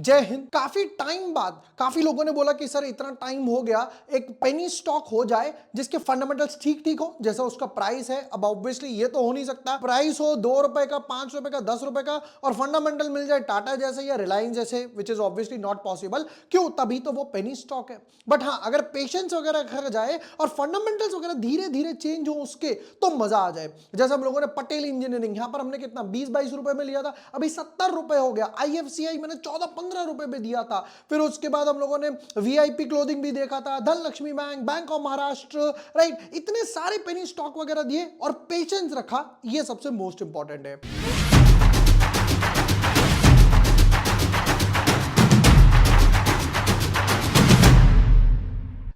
जय हिंद। काफी टाइम बाद काफी लोगों ने बोला कि सर इतना टाइम हो गया, एक पेनी स्टॉक हो जाए जिसके फंडामेंटल्स ठीक ठीक हो जैसा उसका प्राइस है। अब ऑब्वियसली ये तो हो नहीं सकता, प्राइस हो 2 रुपए का, 5 रुपए का, 10 रुपए का और फंडामेंटल मिल जाए टाटा जैसे या रिलायंस जैसे, which is obviously not possible. क्यों? तभी तो वो पेनी स्टॉक है। बट हाँ, अगर पेशेंस वगैरह रखा जाए और फंडामेंटल्स वगैरह धीरे धीरे चेंज हो उसके, तो मजा आ जाए। जैसे हम लोगों ने पटेल इंजीनियरिंग, यहां पर हमने कितना 20-22 रुपए में लिया था, अभी 70 रुपए हो गया। आईएफसीआई मैंने 14-15 रुपए में दिया था। फिर उसके बाद हम लोगों ने वीआईपी क्लोथिंग भी देखा था, Dhanlaxmi bank, bank of Maharashtra, right. इतने सारे पेनी स्टॉक वगैरह दिए और पेशेंस रखा, ये सबसे मोस्ट इंपॉर्टेंट है।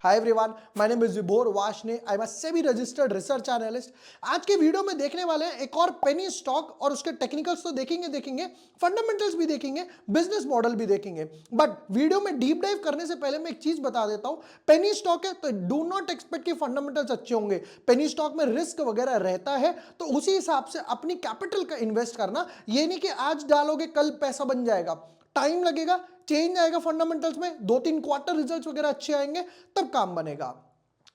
Hi everyone, my name is Vibhor Varshney, I am a SEBI registered research analyst. आज के वीडियो में देखने वाले हैं एक और पेनी स्टॉक और उसके टेक्निकल्स तो देखेंगे, फंडामेंटल्स भी देखेंगे, बिजनेस मॉडल भी देखेंगे। बट वीडियो में डीप डाइव करने से पहले मैं एक चीज बता देता हूं, पेनी स्टॉक है तो डू नॉट एक्सपेक्ट कि फंडामेंटल्स अच्छे होंगे। पेनी स्टॉक में रिस्क वगैरह रहता है, तो उसी हिसाब से अपनी कैपिटल का इन्वेस्ट करना। ये नहीं कि आज डालोगे कल पैसा बन जाएगा, टाइम लगेगा, चेंज आएगा फंडामेंटल्स में, 2-3 क्वार्टर रिजल्ट्स वगैरह अच्छे आएंगे, तब काम बनेगा।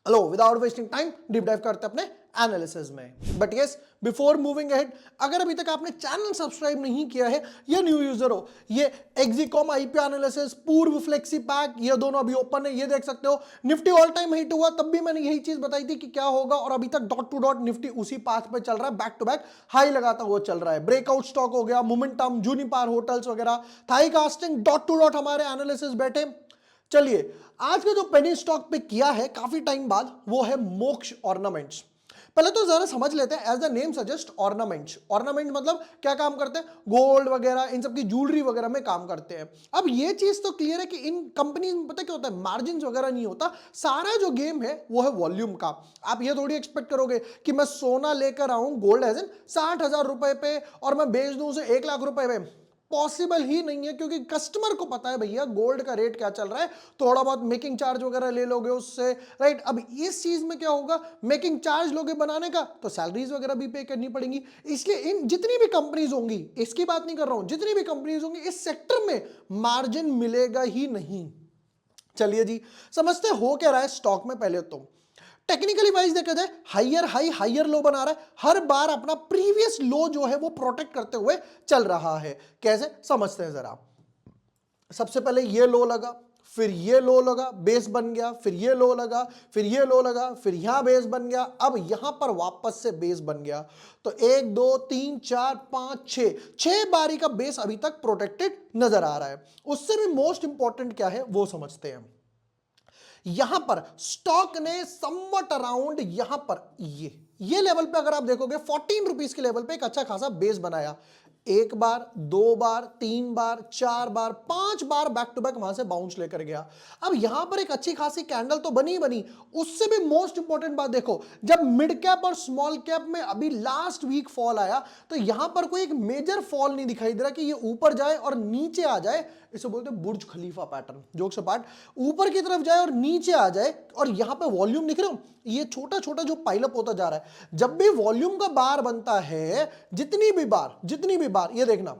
Hello, without wasting time deep dive करते हैं अपने एनालिसिस में। But yes, before moving ahead, अगर अभी तक आपने चैनल सब्सक्राइब नहीं किया है या न्यू यूजर हो, ये एक्जिकॉम आईपीओ एनालिसिस, पूर्व फ्लेक्सी पैक, ये दोनों अभी ओपन है, ये देख सकते हो। निफ्टी ऑल टाइम हिट हुआ, तब भी मैंने यही चीज बताई थी कि क्या होगा, और अभी तक डॉट टू डॉट निफ्टी उसी पाथ पे चल रहा है, बैक टू बैक हाई लगाता हुआ चल रहा है। ब्रेकआउट स्टॉक हो गया, मोमेंटम, जूनिपर होटल्स वगैरह, थाई कास्टिंग, डॉट टू डॉट हमारे एनालिसिस बैठे। चलिए, आज का जो पेनी स्टॉक पे किया है काफी टाइम बाद, वो है मोक्ष ऑर्नामेंट्स। पहले तो जरा समझ लेते हैं, as the name suggest, ornaments. Ornament मतलब क्या काम करते हैं? गोल्ड वगैरह, इन सब की ज्वेलरी वगैरह में काम करते हैं। अब ये चीज तो क्लियर है कि इन कंपनी में पता क्या होता है, मार्जिन वगैरह नहीं होता। सारा जो गेम है वो है वॉल्यूम का। आप ये थोड़ी एक्सपेक्ट करोगे कि मैं सोना लेकर आऊं, गोल्ड एज इन 60,000 रुपए पे, और मैं बेच दूं उसे 1 लाख रुपए पे। पॉसिबल ही नहीं है, क्योंकि कस्टमर को पता है भैया गोल्ड का रेट क्या चल रहा है, थोड़ा बहुत मेकिंग चार्ज वगैरह ले लोगे उससे, राइट। अब इस चीज में क्या होगा, मेकिंग चार्ज लोगे बनाने का, तो सैलरीज वगैरह भी पे करनी पड़ेगी। इसलिए इन जितनी भी कंपनीज होंगी, इसकी बात नहीं कर रहा हूं, जितनी भी कंपनीज होंगी इस सेक्टर में मार्जिन मिलेगा ही नहीं। चलिए जी, समझते हो क्या रहा है स्टॉक में। पहले तो टेक्निकली वाइज देखा जाए, हायर हाई हायर लो बना रहा है, हर बार अपना प्रीवियस लो जो है वो प्रोटेक्ट करते हुए चल रहा है। कैसे समझते हैं जरा। सबसे पहले ये लो लगा, फिर ये लो लगा, बेस बन गया, फिर ये लो लगा, फिर ये लो लगा, फिर यहां बेस बन गया, अब यहां पर वापस से बेस बन गया। तो 1 2 3 4 5 6 बारी का बेस अभी तक प्रोटेक्टेड नजर आ रहा है। उससे भी मोस्ट इंपॉर्टेंट क्या है वो समझते हैं। यहां पर स्टॉक ने समवट अराउंड यहां पर ये लेवल पे अगर आप देखोगे 14 रुपीज के लेवल पे एक अच्छा खासा बेस बनाया। 1 बार, 2 बार, 3 बार, 4 बार, 5 बार बैक टू बैक वहां से बाउंस लेकर गया। अब यहां पर एक अच्छी खासी कैंडल तो बनी बनी। उससे भी मोस्ट इंपॉर्टेंट बात देखो, जब मिड कैप और स्मॉल कैप में अभी लास्ट वीक फॉल आया, तो यहां पर कोई एक मेजर फॉल नहीं दिखाई दे रहा कि ये ऊपर जाए और नीचे आ जाए। इसे बोलते हैं बुर्ज खलीफा पैटर्न, जोक से पार्ट, ऊपर की तरफ जाए और नीचे आ जाए। और यहां पे वॉल्यूम दिख रहे हो, ये छोटा छोटा जो पाइलअप होता जा रहा है। जब भी वॉल्यूम का बार बनता है, जितनी भी बार ये देखना,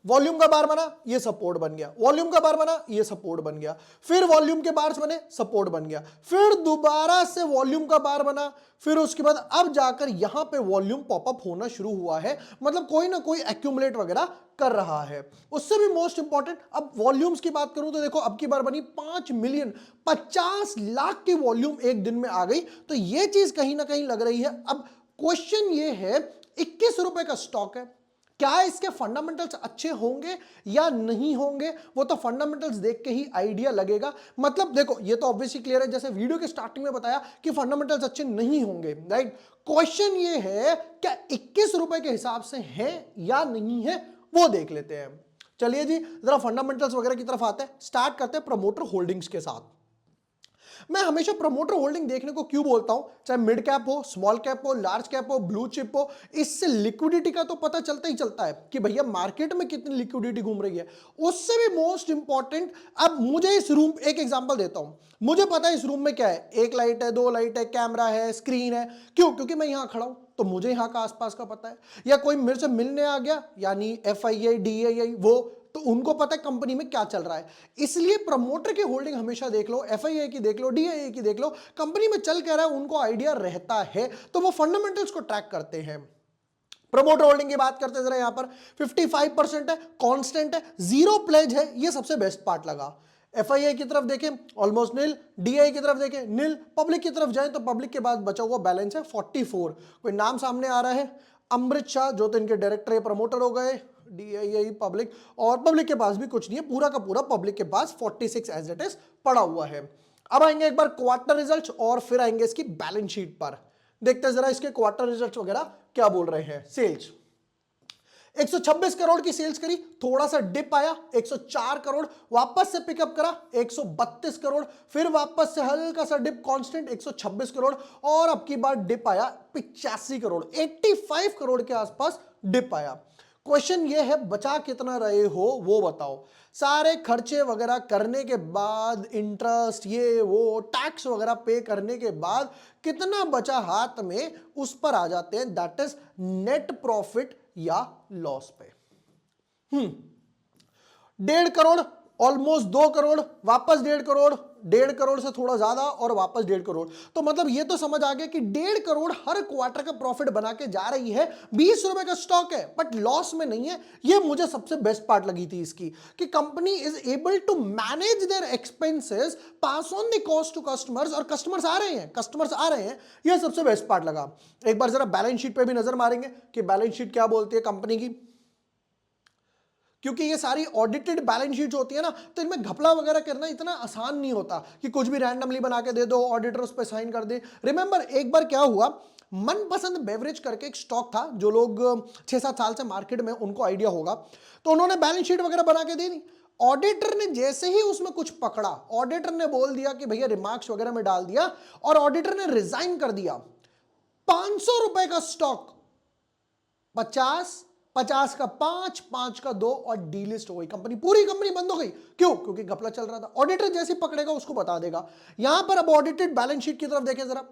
वॉल्यूम का बार बना, ये सपोर्ट बन गया, वॉल्यूम का बार बना, ये सपोर्ट बन गया, फिर वॉल्यूम के बार्स बने, सपोर्ट बन गया, फिर दोबारा से वॉल्यूम का बार बना, फिर उसके बाद अब जाकर यहां पे वॉल्यूम पॉपअप होना शुरू हुआ है। मतलब कोई ना कोई एक्यूमुलेट वगैरह कर रहा है। उससे भी मोस्ट इंपॉर्टेंट, अब वॉल्यूम्स की बात करूं तो देखो, अब की बार बनी 5 मिलियन, 50 लाख की वॉल्यूम एक दिन में आ गई। तो ये चीज कहीं ना कहीं लग रही है। अब क्वेश्चन ये है, 21 रुपए का स्टॉक है, क्या इसके फंडामेंटल्स अच्छे होंगे या नहीं होंगे, वो तो फंडामेंटल्स देख के ही आइडिया लगेगा। मतलब देखो, ये तो ऑब्वियसली क्लियर है, जैसे वीडियो के स्टार्टिंग में बताया कि फंडामेंटल्स अच्छे नहीं होंगे, राइट। क्वेश्चन ये है, क्या 21 रुपए के हिसाब से है या नहीं है, वो देख लेते हैं। चलिए जी, जरा फंडामेंटल्स वगैरह की तरफ आते हैं। स्टार्ट करते हैं प्रमोटर होल्डिंग्स के साथ। मैं हमेशा प्रमोटर होल्डिंग देखने को क्यों बोलता हूं, चाहे मिड कैप हो, स्मॉल कैप हो, लार्ज कैप हो, ब्लू चिप हो, इससे लिक्विडिटी का तो पता चलता ही चलता है कि भैया मार्केट में कितनी लिक्विडिटी घूम रही है। उससे भी मोस्ट इंपॉर्टेंट, अब मुझे इस रूम, एक एग्जांपल देता हूं, मुझे पता है इस रूम में क्या है, 1 लाइट है, 2 लाइट है, कैमरा है, स्क्रीन है। क्यों? क्योंकि मैं यहां खड़ा हूं, तो मुझे यहां का आसपास का पता है। या कोई मेरे से मिलने आ गया, यानी FII DII, वो तो उनको पता है कंपनी में क्या चल रहा है। इसलिए प्रमोटर की होल्डिंग हमेशा देख लो, एफआईआई की देख लो, डीआईआई की देख लो, कंपनी में चल क्या रहा है उनको आइडिया रहता है, तो वो फंडामेंटल्स को ट्रैक करते हैं। प्रमोटर होल्डिंग की बात करते हैं जरा, यहां पर 55% है, कांस्टेंट है, जीरो प्लेज है, ये सबसे बेस्ट पार्ट लगा। एफआईआई की तरफ देखें ऑलमोस्ट नील, डीआई की तरफ देखें नील, पब्लिक की तरफ जाए तो पब्लिक के बाद बचा हुआ बैलेंस है 44। कोई नाम सामने आ रहा है, अमृत शाह जो तो इनके डायरेक्टर या प्रमोटर हो गए, डीआईआई पब्लिक, और पब्लिक के पास भी कुछ नहीं है, पूरा का पूरा पब्लिक के पास 46 एज इट इज पड़ा हुआ है। अब आएंगे एक बार क्वार्टर रिजल्ट और फिर आएंगे इसकी बैलेंस शीट पर, देखते हैं जरा इसके क्वार्टर रिजल्ट वगैरह क्या बोल रहे हैं। सेल्स 126 करोड़ की सेल्स करी, थोड़ा सा डिप आया, 104 करोड़, वापस से पिकअप करा 132 करोड़, फिर वापस से हल्का सा डिप, कांस्टेंट 126 करोड़, और अब की बार डिप आया 85 करोड़, 85 करोड़ के आसपास डिप आया। क्वेश्चन ये है बचा कितना रहे हो वो बताओ। सारे खर्चे वगैरह करने के बाद, इंटरेस्ट ये वो टैक्स वगैरह पे करने के बाद कितना बचा हाथ में, उस पर आ जाते हैं, दैट इज नेट प्रॉफिट या लॉस पे। 1.5 करोड़, ऑलमोस्ट 2 करोड़, वापस 1.5 करोड़, 1.5 करोड़ से थोड़ा ज्यादा और वापस 1.5 करोड़। तो मतलब ये तो समझ आ गया कि 1.5 करोड़ हर क्वार्टर का प्रॉफिट बना के जा रही है। 20 रुपए का स्टॉक है बट लॉस में नहीं है। ये मुझे सबसे बेस्ट पार्ट लगी थी इसकी, कि company is able to manage their expenses, pass on the cost to customers, और कस्टमर्स आ रहे हैं। ये सबसे बेस्ट पार्ट लगा। एक बार जरा बैलेंस शीट पे भी नजर मारेंगे कि बैलेंस शीट क्या बोलती है कंपनी की, क्योंकि ये सारी ऑडिटेड बैलेंस शीट होती है ना, तो इनमें घपला वगैरह करना इतना आसान नहीं होता कि कुछ भी रैंडमली बना के दे दो, ऑडिटर उस पर साइन कर दे। रिमेंबर एक बार क्या हुआ, मनपसंद बेवरेज करके एक स्टॉक था, जो लोग 6-7 साल से मार्केट में, उनको आइडिया होगा, तो उन्होंने बैलेंस शीट वगैरह बना के दे दी। ऑडिटर ने जैसे ही उसमें कुछ पकड़ा, ऑडिटर ने बोल दिया कि भैया रिमार्क्स वगैरह में डाल दिया, और ऑडिटर ने रिजाइन कर दिया। 500 रुपए का स्टॉक 50 का 5, 5 का 2, और डीलिस्ट हो गई कंपनी, पूरी कंपनी बंद हो गई। क्यों? क्योंकि घपला चल रहा था। ऑडिटर जैसे पकड़ेगा उसको बता देगा। यहां पर अब ऑडिटेड बैलेंस शीट की तरफ देखें जरा,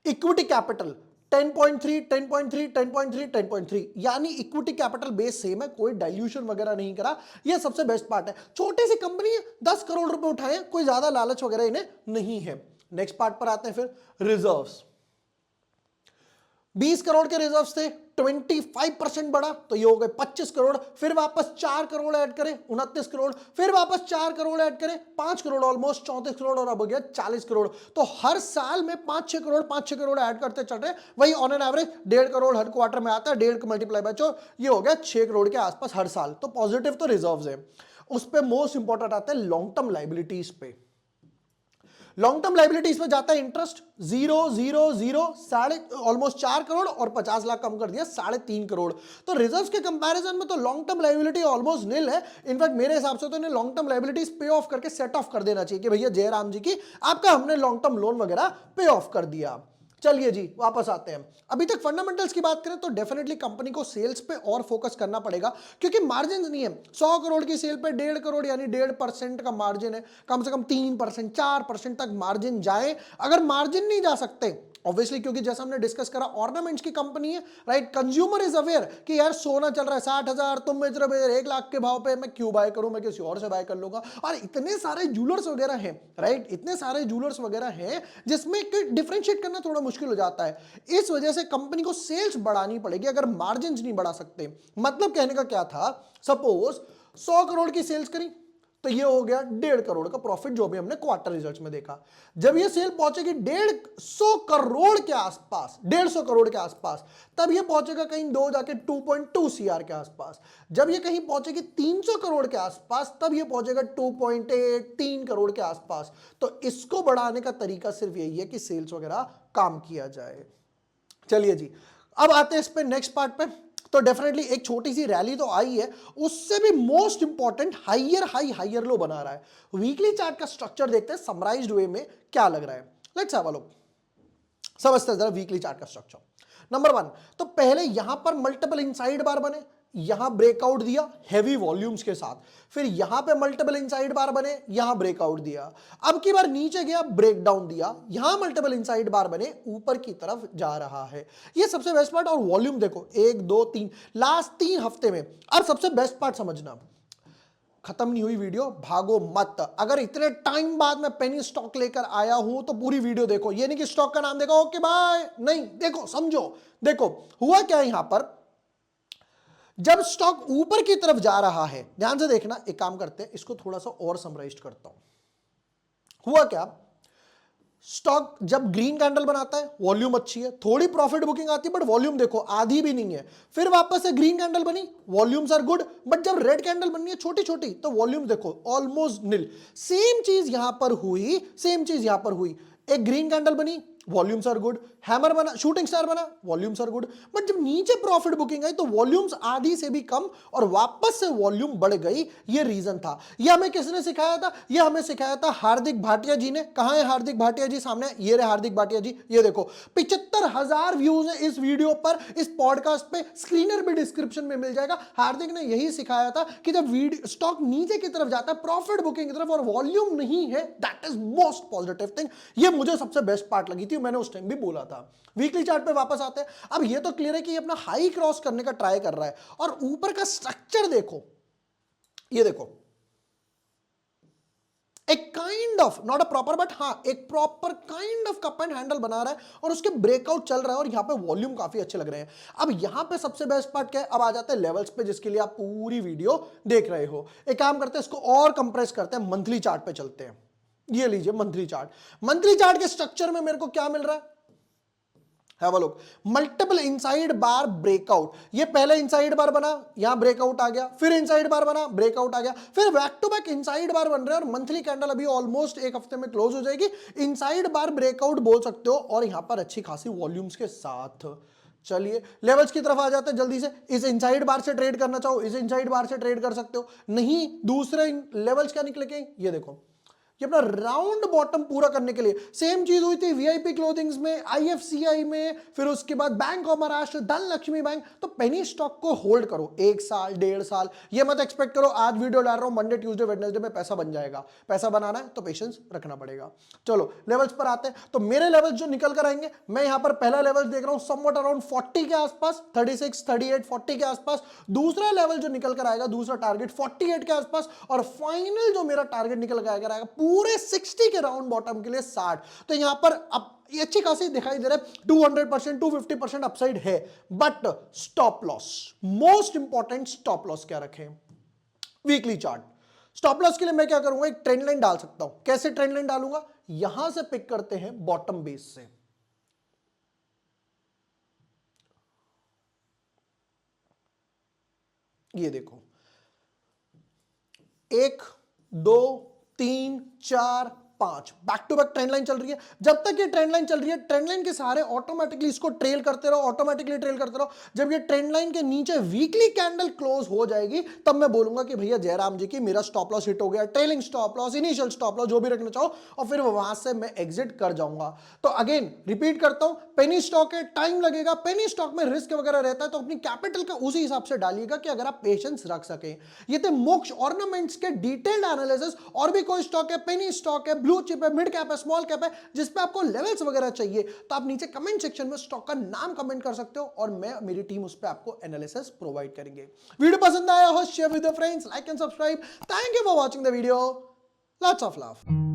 इक्विटी कैपिटल 10.3, 10.3, 10.3, 10.3, यानी इक्विटी कैपिटल बेस सेम है, कोई डाइल्यूशन वगैरह नहीं करा। ये सबसे बेस्ट पार्ट है। छोटी सी कंपनी है, 10 करोड़ रुपए उठाए, कोई ज्यादा लालच वगैरह इन्हें नहीं है। नेक्स्ट पार्ट पर आते हैं फिर, रिजर्व्स। 20 करोड़ के रिजर्व्स थे, 25% बढ़ा तो ये हो गए 25 करोड़, फिर वापस 4 करोड़ ऐड करें 29 करोड़, फिर वापस 4 करोड़ ऐड करें 5 करोड़, ऑलमोस्ट 34 करोड़, और अब हो गया 40 करोड़। तो हर साल में 5-6 करोड़ 5-6 करोड़ ऐड करते चल रहे, वही on an average 1.5 crore her quarter में आता है, 1.5 मल्टीप्लाई बाय 4, ये हो गया 6 करोड़ के आसपास हर साल। तो पॉजिटिव तो रिजर्व्स है। उस पर मोस्ट इंपॉर्टेंट आता है लॉन्ग टर्म लाइबिलिटीज पे। लॉन्ग टर्म लाइबिलिटीज में जाता है इंटरेस्ट 0.000 ऑलमोस्ट 4 करोड़, और 50 लाख कम कर दिया 3.5 करोड़। तो रिजर्व्स के कंपैरिजन में तो लॉन्ग टर्म लाइबिलिटी ऑलमोस्ट निल है। इनफैक्ट मेरे हिसाब से तो इन्हें लॉन्ग टर्म लाइबिलिटीज पे ऑफ करके सेट ऑफ कर देना चाहिए कि भैया जयराम जी की आपका हमने लॉन्ग टर्म लोन वगैरह पे ऑफ कर दिया। चलिए जी वापस आते हैं। अभी तक फंडामेंटल्स की बात करें तो डेफिनेटली कंपनी को सेल्स पे और फोकस करना पड़ेगा, क्योंकि मार्जिन नहीं है। 100 करोड़ की सेल पे 1.5 करोड़ यानी 1.5% का मार्जिन है। कम से कम 3%, 4% तक मार्जिन जाए। अगर मार्जिन नहीं जा सकते ऑब्वियसली, क्योंकि जैसा हमने डिस्कस करा ऑर्नामेंट्स की कंपनी है, राइट। कंज्यूमर इज अवेयर कि यार सोना चल रहा है 60,000, तुम बेच रहे हो 1 लाख के भाव पे, मैं क्यों बाय करूं, मैं किसी और से बाय कर लूंगा। और इतने सारे जूलर्स वगैरह हैं, राइट, इतने सारे जूलर्स वगैरह हैं जिसमें डिफरेंशिएट करना थोड़ा मुश्किल हो जाता है। इस वजह से कंपनी को सेल्स बढ़ानी पड़ेगी अगर मार्जिन नहीं बढ़ा सकते। मतलब कहने का क्या था, सपोज 100 करोड़ की सेल्स करी तो ये हो गया 1.5 करोड़ का प्रॉफिट, जो भी हमने क्वार्टर रिजल्ट्स में देखा। जब ये सेल पहुंचेगी 150 करोड़ के आसपास, 150 करोड़ के आसपास, तब ये पहुंचेगा कहीं 2 जाके 2.2 सीआर के आसपास। जब ये कहीं पहुंचेगी 300 करोड़ के आसपास, तब ये पहुंचेगा 2.8, 3 करोड़ के आसपास। तो इसको बढ़ाने का तरीका सिर्फ यही है कि सेल्स वगैरह काम किया जाए। चलिए जी अब आते हैं इस पे नेक्स्ट पार्ट पे। तो डेफिनेटली एक छोटी सी रैली तो आई है, उससे भी most important higher high higher low बना रहा है। वीकली चार्ट का स्ट्रक्चर देखते हैं समराइज्ड वे में क्या लग रहा है। लेट्स हैव अ लुक, समझते हैं जरा वीकली चार्ट का स्ट्रक्चर। नंबर 1, तो पहले यहां पर मल्टीपल इनसाइड बार बने, यहां ब्रेकआउट दिया हैवी वॉल्यूम्स के साथ, फिर यहां पे मल्टीपल इनसाइड बार बने, यहां ब्रेकआउट दिया। अब की बार नीचे गया, ब्रेकडाउन दिया, यहां मल्टीपल इनसाइड बार बने, ऊपर की तरफ जा रहा है। ये सबसे बेस्ट पार्ट। और वॉल्यूम देखो 1 2 3 लास्ट 3 हफ्ते में। अब सबसे बेस्ट पार्ट समझना, खत्म नहीं हुई वीडियो, भागो मत। अगर इतने टाइम बाद मैं पेनी स्टॉक लेकर आया हूं तो पूरी वीडियो देखो। ये नहीं कि स्टॉक का नाम देखो ओके बाय, नहीं, देखो समझो। देखो हुआ क्या यहां पर, जब स्टॉक ऊपर की तरफ जा रहा है, ध्यान से देखना, एक काम करते हैं, इसको थोड़ा सा और समराइज करता हूं। हुआ क्या, स्टॉक जब ग्रीन कैंडल बनाता है वॉल्यूम अच्छी है, थोड़ी प्रॉफिट बुकिंग आती है बट वॉल्यूम देखो आधी भी नहीं है। फिर वापस से ग्रीन कैंडल बनी, वॉल्यूम्स आर गुड, बट जब रेड कैंडल बननी है छोटी छोटी तो वॉल्यूम देखो ऑलमोस्ट नील। सेम चीज यहां पर हुई, सेम चीज यहां पर हुई। एक ग्रीन कैंडल बनी, वॉल्यूम्स आर गुड, हैमर बना, शूटिंग स्टार बना, वॉल्यूम्स आर गुड, बट जब नीचे प्रॉफिट बुकिंग आई तो वॉल्यूम्स आधी से भी कम और वापस से वॉल्यूम बढ़ गई। ये रीजन था। ये हमें किसने सिखाया था, ये हमें सिखाया था हार्दिक भाटिया जी ने। कहां है हार्दिक भाटिया जी, सामने ये रहे हार्दिक भाटिया जी। ये देखो 75,000 व्यूज है इस वीडियो पर, इस पॉडकास्ट पे, स्क्रीनर भी डिस्क्रिप्शन में मिल जाएगा। हार्दिक ने यही सिखाया था कि जब स्टॉक नीचे की तरफ जाता है प्रॉफिट बुकिंग की तरफ और वॉल्यूम नहीं है, that is most positive thing. ये मुझे सबसे बेस्ट पार्ट लगी थी, मैंने उस टाइम भी बोला था। वीकली चार्ट पे वापस आते हैं। अब ये तो क्लियर है कि ये अपना हाई क्रॉस करने का ट्राई कर रहा है और ऊपर का स्ट्रक्चर देखो, ये देखो, एक kind of not a proper but हां एक proper kind of cup and handle बना रहा है और उसके ब्रेकआउट चल रहा है और यहां पे वॉल्यूम काफी अच्छे लग रहे हैं। अब यहां पे सबसे बेस्ट पार्ट क्या है, अब आ जाते हैं लेवल्स पे जिसके लिए आप पूरी वीडियो देख रहे हो। एक काम करते हैं, इसको और कंप्रेस करते हैं, मंथली चार्ट पे चलते हैं। ये लीजिए मंथली चार्ट। मंथली चार्ट के स्ट्रक्चर में मेरे को क्या मिल रहा है, have a look, multiple inside bar breakout. ये पहले इनसाइड बार बना, यहां ब्रेकआउट आ गया, फिर इनसाइड बार बना, ब्रेकआउट आ गया, फिर बैक टू बैक इनसाइड बार बन रहे हैं और मंथली कैंडल अभी ऑलमोस्ट एक हफ्ते में क्लोज हो जाएगी। इनसाइड बार ब्रेकआउट बोल सकते हो और यहां पर अच्छी खासी वॉल्यूम्स के साथ। चलिए लेवल्स की तरफ आ जाते हैं जल्दी से। इस इनसाइड बार से ट्रेड करना चाहो, इस इनसाइड बार से ट्रेड कर सकते हो, नहीं दूसरे लेवल्स क्या निकलेंगे, ये देखो, ये अपना राउंड बॉटम पूरा करने के लिए सेम चीज हुई थी वीआईपी क्लोथिंग्स में, आईएफसीआई में, फिर उसके बाद bank of Maharashtra, Dhanlaxmi bank. तो पेनी स्टॉक को होल्ड करो 1 साल 1.5 साल। ये मत एक्सपेक्ट करो आज वीडियो डाल रहा हूं मंडे ट्यूसडे वेडनेसडे में पैसा बन जाएगा। पैसा बनाना है तो पेशेंस रखना पड़ेगा। चलो लेवल्स पर आते हैं। तो मेरे लेवल्स जो निकल कर आएंगे, मैं यहां पर पहला लेवल देख रहा हूं समवट अराउंड 40 के आसपास, 36 38 40 के आसपास। दूसरा लेवल जो निकल कर आएगा, दूसरा टारगेट 48 के आसपास और फाइनल जो मेरा टारगेट निकल कर आएगा पूरे 60 के राउंड बॉटम के लिए 60। तो यहां पर अब ये अच्छी खासी दिखाई दे रहा है, 200% 250% अपसाइड है। But stop loss, most important stop loss क्या रखें, वीकली चार्ट। स्टॉप लॉस के लिए मैं क्या करूंगा, एक ट्रेंड लाइन डाल सकता हूं। कैसे ट्रेंड लाइन डालूंगा, यहां से पिक करते हैं बॉटम बेस से। ये देखो 1 2 3 4 5 back to back trend line चल रही है। जब तक ये ट्रेंड लाइन चल रही है, ट्रेंड लाइन के सहारे ऑटोमेटिकली इसको ट्रेल करते रहो, ऑटोमेटिकली ट्रेल करते रहो। जब ये ट्रेंड लाइन के नीचे वीकली कैंडल क्लोज हो जाएगी, तब मैं बोलूंगा कि भैया जयराम जी की मेरा स्टॉप लॉस हिट हो गया, trailing stop loss, initial stop loss, जो भी रखना चाहो, और फिर वहां से मैं एग्जिट कर जाऊंगा। तो अगेन रिपीट करता हूं, पेनी स्टॉक है, टाइम लगेगा, पेनी स्टॉक में रिस्क वगैरह रहता है, तो अपनी कैपिटल का उसी हिसाब से डालिएगा कि अगर आप पेशेंस रख सके। ये थे मोक्ष ऑर्नामेंट्स के डिटेल्ड एनालिसिस। और भी कोई स्टॉक है, पेनी स्टॉक है, ब्लू चिप है, मिड कैप है, स्मॉल कैप है, जिस पे आपको लेवल्स वगैरह चाहिए, तो आप नीचे कमेंट सेक्शन में स्टॉक का नाम कमेंट कर सकते हो और मैं मेरी टीम उस पे आपको एनालिसिस प्रोवाइड करेंगे। वीडियो पसंद आया हो share with your friends, like and subscribe. Thank you for watching the video, lots of love.